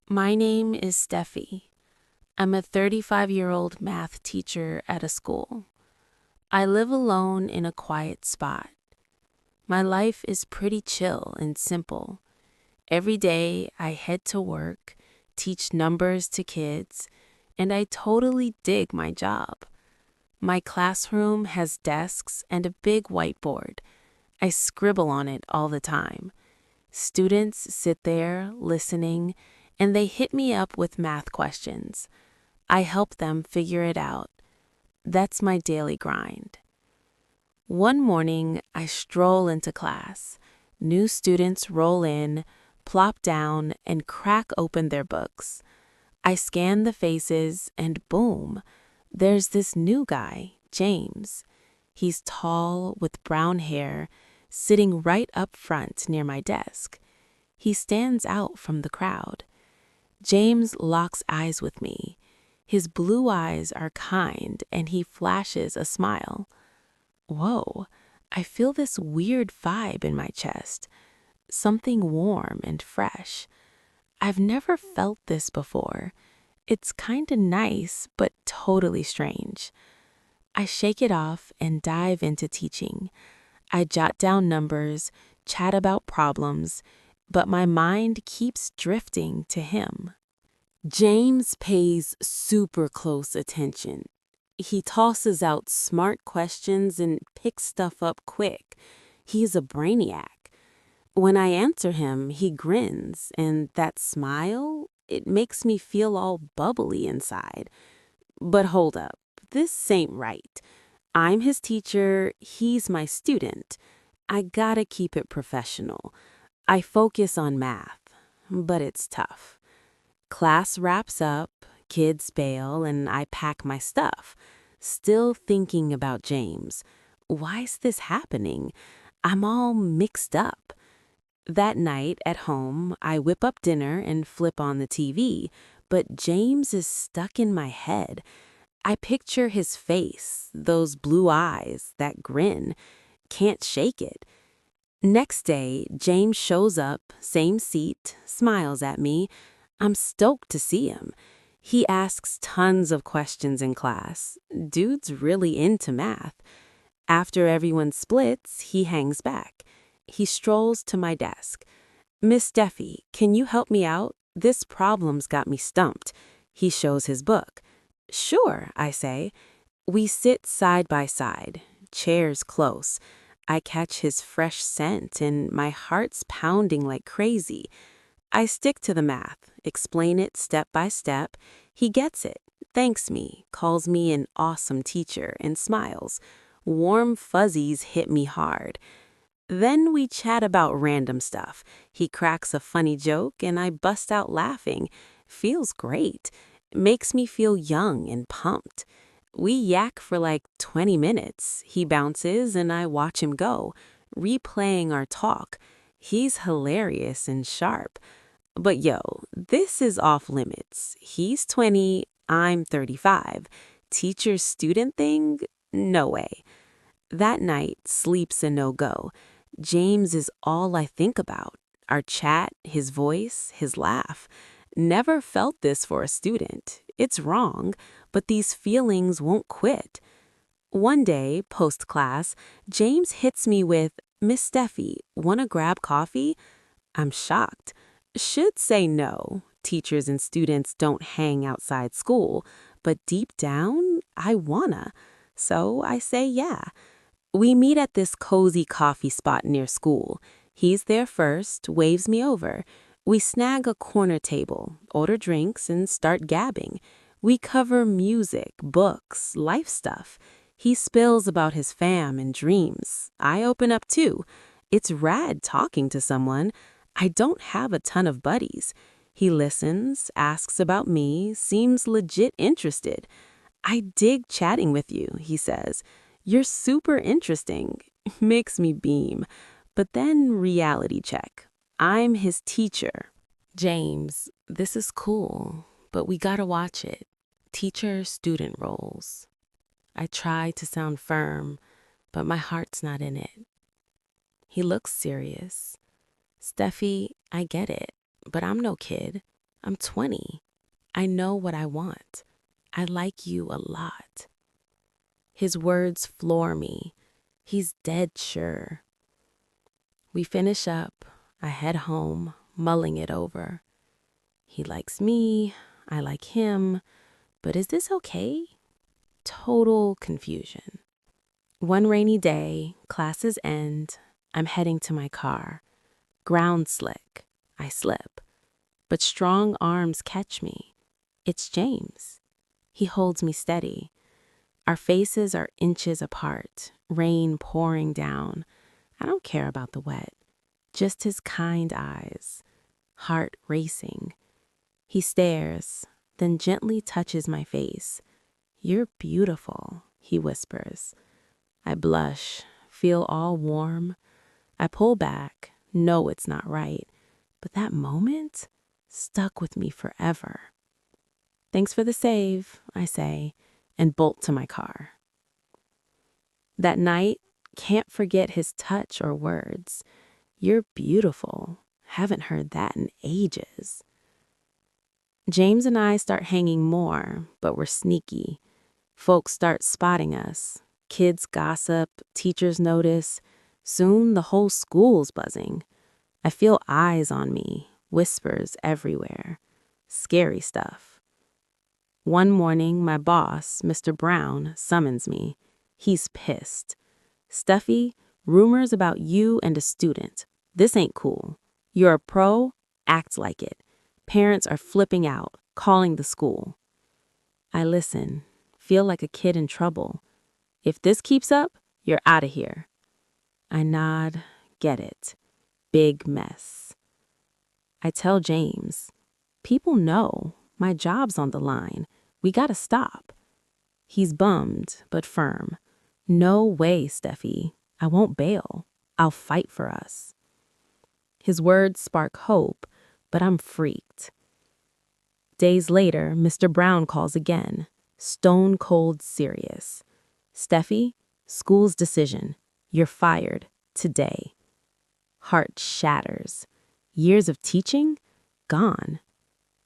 My name is Steffi. I'm a 35-year-old math teacher at a school. I live alone in a quiet spot. My life is pretty chill and simple. Every day I head to work, teach numbers to kids, and I totally dig my job. My classroom has desks and a big whiteboard. I scribble on it all the time. Students sit there listening, and they hit me up with math questions. I help them figure it out. That's my daily grind. One morning, I stroll into class. New students roll in, plop down, and crack open their books. I scan the faces, and boom, there's this new guy, James. He's tall with brown hair, sitting right up front near my desk. He stands out from the crowd. James locks eyes with me. His blue eyes are kind, and he flashes a smile. Whoa, I feel this weird vibe in my chest, something warm and fresh. I've never felt this before. It's kinda nice, but totally strange. I shake it off and dive into teaching. I jot down numbers, chat about problems, but my mind keeps drifting to him. James pays super close attention. He tosses out smart questions and picks stuff up quick. He's a brainiac. When I answer him, he grins, and that smile, it makes me feel all bubbly inside. But hold up, this ain't right. I'm his teacher, he's my student. I gotta keep it professional. I focus on math, but it's tough. Class wraps up, kids bail, and I pack my stuff, still thinking about James. Why's this happening? I'm all mixed up. That night at home, I whip up dinner and flip on the TV, but James is stuck in my head. I picture his face, those blue eyes, that grin. Can't shake it. Next day, James shows up, same seat, smiles at me. I'm stoked to see him. He asks tons of questions in class. Dude's really into math. After everyone splits, he hangs back. He strolls to my desk. "Miss Steffi, can you help me out? This problem's got me stumped." He shows his book. "Sure," I say. We sit side by side, chairs close. I catch his fresh scent, and my heart's pounding like crazy. I stick to the math, explain it step by step. He gets it, thanks me, calls me an awesome teacher, and smiles. Warm fuzzies hit me hard. Then we chat about random stuff. He cracks a funny joke, and I bust out laughing. Feels great. Makes me feel young and pumped. We yak for like 20 minutes. He bounces, and I watch him go, replaying our talk. He's hilarious and sharp. But yo, this is off limits. He's 20, I'm 35. Teacher-student thing? No way. That night, sleep's a no-go. James is all I think about. Our chat, his voice, his laugh. Never felt this for a student. It's wrong, but these feelings won't quit. One day, post-class, James hits me with, "Miss Steffi, wanna grab coffee?" I'm shocked. Should say no. Teachers and students don't hang outside school, but deep down, I wanna. So I say yeah. We meet at this cozy coffee spot near school. He's there first, waves me over. We snag a corner table, order drinks, and start gabbing. We cover music, books, life stuff. He spills about his fam and dreams. I open up too. It's rad talking to someone. I don't have a ton of buddies. He listens, asks about me, seems legit interested. "I dig chatting with you," he says. "You're super interesting." Makes me beam. But then reality check. I'm his teacher. "James, this is cool, but we gotta watch it. Teacher-student roles." I try to sound firm, but my heart's not in it. He looks serious. "Steffi, I get it, but I'm no kid. I'm 20. I know what I want. I like you a lot. His words floor me. He's dead sure. We finish up. I head home, mulling it over. He likes me. I like him. But is this okay? Total confusion. One rainy day, classes end. I'm heading to my car. Ground slick. I slip. But strong arms catch me. It's James. He holds me steady. Our faces are inches apart, rain pouring down. I don't care about the wet, just his kind eyes, heart racing. He stares, then gently touches my face. You're beautiful, he whispers. I blush, feel all warm. I pull back, know it's not right, but that moment stuck with me forever. Thanks for the save, I say, and bolt to my car. That night, can't forget his touch or words. You're beautiful. Haven't heard that in ages. James and I start hanging more, but we're sneaky. Folks start spotting us. Kids gossip, teachers notice. Soon the whole school's buzzing. I feel eyes on me, whispers everywhere. Scary stuff. One morning, my boss, Mr. Brown, summons me. He's pissed. Steffi, rumors about you and a student. This ain't cool. You're a pro, act like it. Parents are flipping out, calling the school. I listen, feel like a kid in trouble. If this keeps up, you're out of here. I nod, get it. Big mess. I tell James, people know, my job's on the line. We gotta stop. He's bummed, but firm. No way, Steffi. I won't bail. I'll fight for us. His words spark hope, but I'm freaked. Days later, Mr. Brown calls again, stone cold serious. Steffi, school's decision. You're fired today. Heart shatters. Years of teaching? Gone.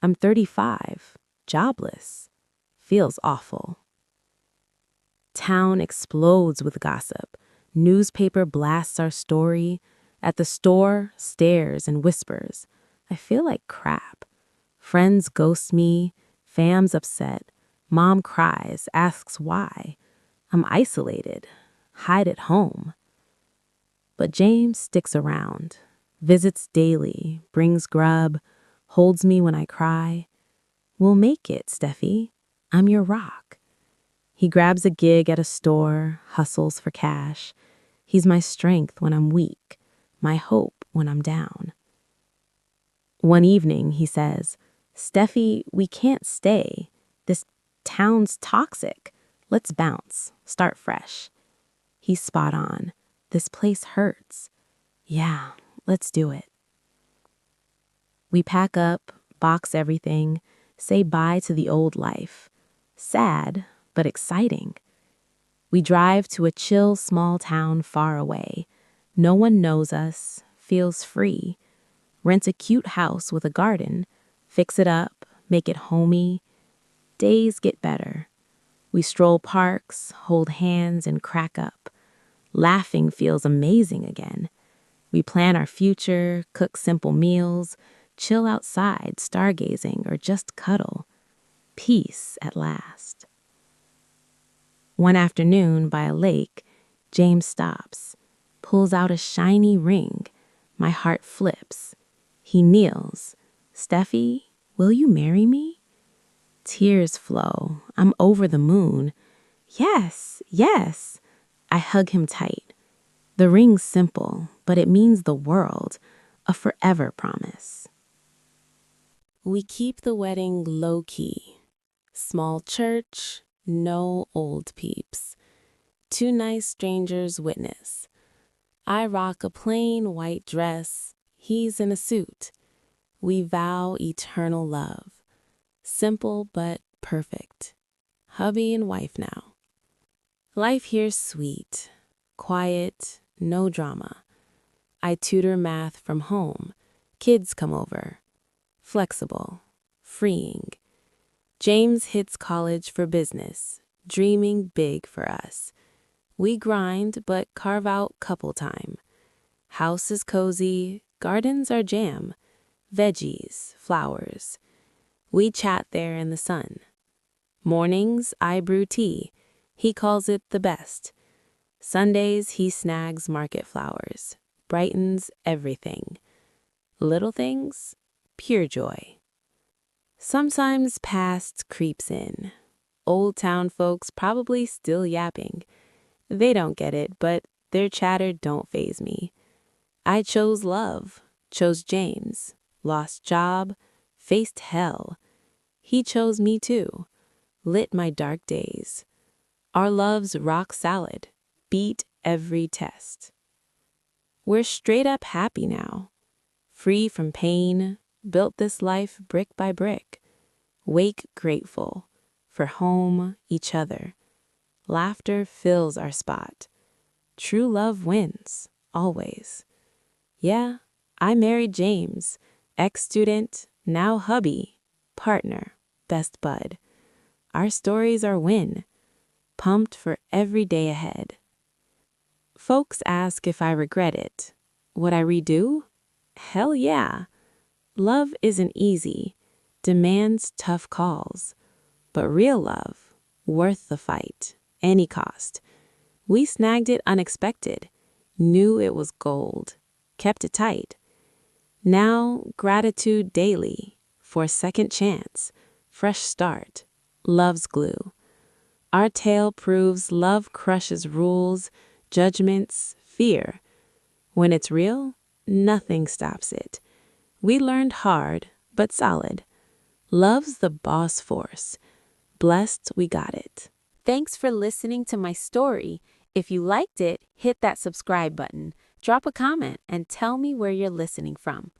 I'm 35, jobless. Feels awful. Town explodes with gossip. Newspaper blasts our story. At the store, stares and whispers. I feel like crap. Friends ghost me. Fam's upset. Mom cries, asks why. I'm isolated. Hide at home. But James sticks around. Visits daily, brings grub, holds me when I cry. We'll make it, Steffi. I'm your rock. He grabs a gig at a store, hustles for cash. He's my strength when I'm weak, my hope when I'm down. One evening, he says, Steffi, we can't stay. This town's toxic. Let's bounce, start fresh. He's spot on. This place hurts. Yeah, let's do it. We pack up, box everything, say bye to the old life. Sad, but exciting. We drive to a chill small town far away. No one knows us, feels free. Rent a cute house with a garden, fix it up, make it homey. Days get better. We stroll parks, hold hands, and crack up. Laughing feels amazing again. We plan our future, cook simple meals, chill outside, stargazing, or just cuddle. Peace at last. One afternoon by a lake, James stops, pulls out a shiny ring. My heart flips. He kneels. Steffi, will you marry me? Tears flow. I'm over the moon. Yes, yes. I hug him tight. The ring's simple, but it means the world, a forever promise. We keep the wedding low-key. Small church, no old peeps. Two nice strangers witness. I rock a plain white dress. He's in a suit. We vow eternal love. Simple but perfect. Hubby and wife now. Life here's sweet. Quiet, no drama. I tutor math from home. Kids come over. Flexible. freeing. James hits college for business, dreaming big for us. We grind but carve out couple time. House is cozy, gardens are jam, veggies, flowers. We chat there in the sun. Mornings I brew tea, he calls it the best. Sundays he snags market flowers, brightens everything. Little things, pure joy. Sometimes past creeps in. Old town folks probably still yapping. They don't get it, but their chatter don't faze me. I chose love, chose James, lost job, faced hell. He chose me too, lit my dark days. Our love's rock solid, beat every test. We're straight up happy now, free from pain, built this life brick by brick. Wake grateful for home, each other. Laughter fills our spot. True love wins, always. Yeah, I married James, ex-student, now hubby, partner, best bud. Our stories are win, pumped for every day ahead. Folks ask if I regret it. Would I redo? Hell yeah. Love isn't easy, demands tough calls. But real love, worth the fight, any cost. We snagged it unexpected, knew it was gold, kept it tight. Now, gratitude daily for a second chance, fresh start, love's glue. Our tale proves love crushes rules, judgments, fear. When it's real, nothing stops it. We learned hard, but solid. Love's the boss force. Blessed we got it. Thanks for listening to my story. If you liked it, hit that subscribe button, drop a comment, and tell me where you're listening from.